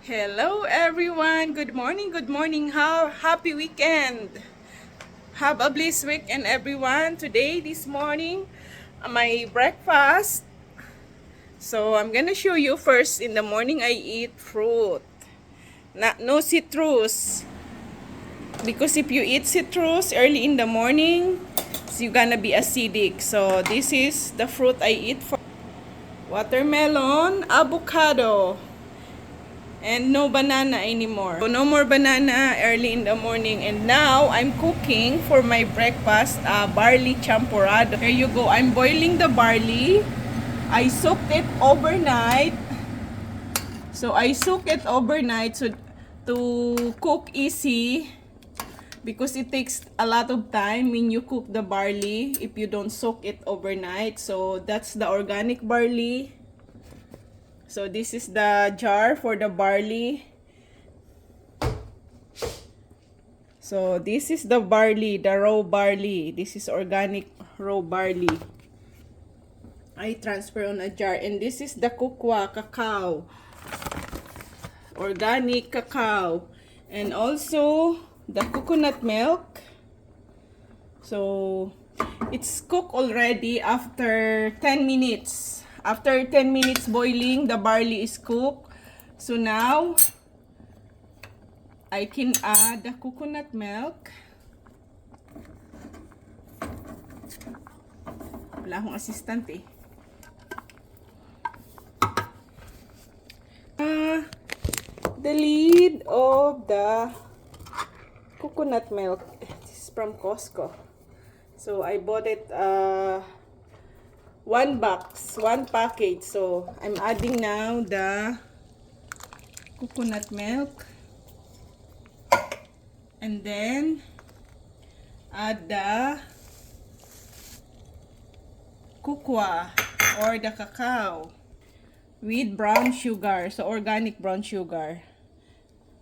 Hello everyone. Good morning. Happy weekend. Have a blessed weekend everyone. This morning, my breakfast. So I'm gonna show you first. In the morning, I eat fruit. No citrus. Because if you eat citrus early in the morning, you're gonna be acidic. So this is the fruit I eat for watermelon, avocado. And no banana anymore. So no more banana early in the morning. And now I'm cooking for my breakfast barley champorado. Here you go. I'm boiling the barley. I soaked it overnight. So I soak it overnight to cook easy, because it takes a lot of time when you cook the barley if you don't soak it overnight. So that's the organic barley. So this is the jar for the barley. So this is the barley, the raw barley. This is organic raw barley. I transfer on a jar. And this is the cocoa, cacao. Organic cacao. And also the coconut milk. So it's cooked already after 10 minutes. After 10 minutes boiling, the barley is cooked. So now I can add the coconut milk. Wala akong assistant eh. The lid of the coconut milk. This is from Costco. So I bought it one package. So I'm adding now the coconut milk. And then add the cocoa or the cacao with brown sugar. So organic brown sugar.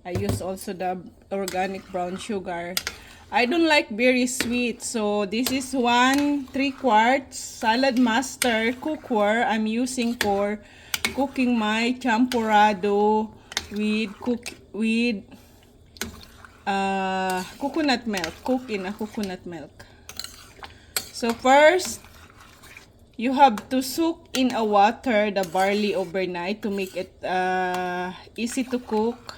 I use also the organic brown sugar. I don't like very sweet, so this is 1/3 Saladmaster cookware I'm using for cooking my champorado with coconut milk. Cook in a coconut milk. So first, you have to soak in a water the barley overnight to make it easy to cook.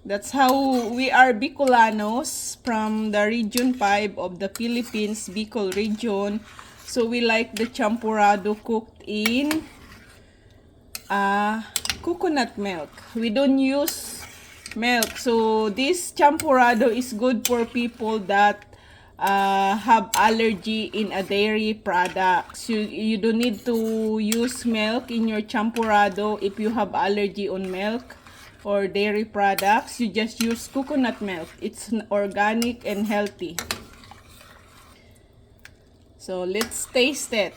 That's how we are Bicolanos from the region 5 of the Philippines, Bicol region. So we like the champorado cooked in coconut milk. We don't use milk. So this champorado is good for people that have allergy in a dairy products. You don't need to use milk in your champorado if you have allergy on milk or dairy products. You just use coconut milk. It's organic and healthy. So let's taste it.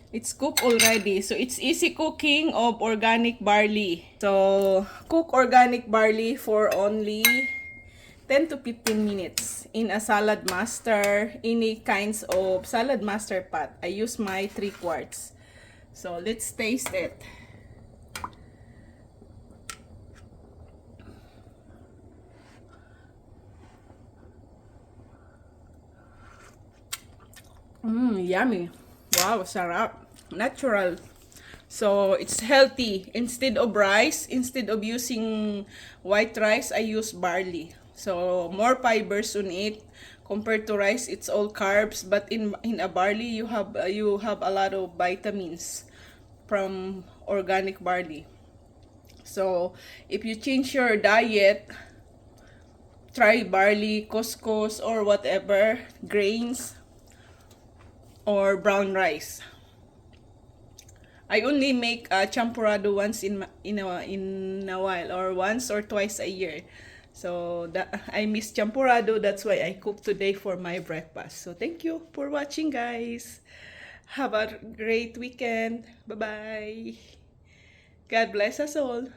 It's cooked already. So it's easy cooking of organic barley. So cook organic barley for only 10 to 15 minutes in a Saladmaster, any kinds of Saladmaster pot. I use my 3/4. So let's taste it. Yummy. Wow, sarap. Natural. So, it's healthy. Instead of rice, instead of using white rice, I use barley. So, more fibers on it. Compared to rice, it's all carbs. But in a barley, you have a lot of vitamins from organic barley. So, if you change your diet, try barley, couscous, or whatever, grains, or brown rice. I only make champorado once in a while, or once or twice a year. So I miss champorado. That's why I cook today for my breakfast. So thank you for watching, guys. Have a great weekend. Bye bye. God bless us all.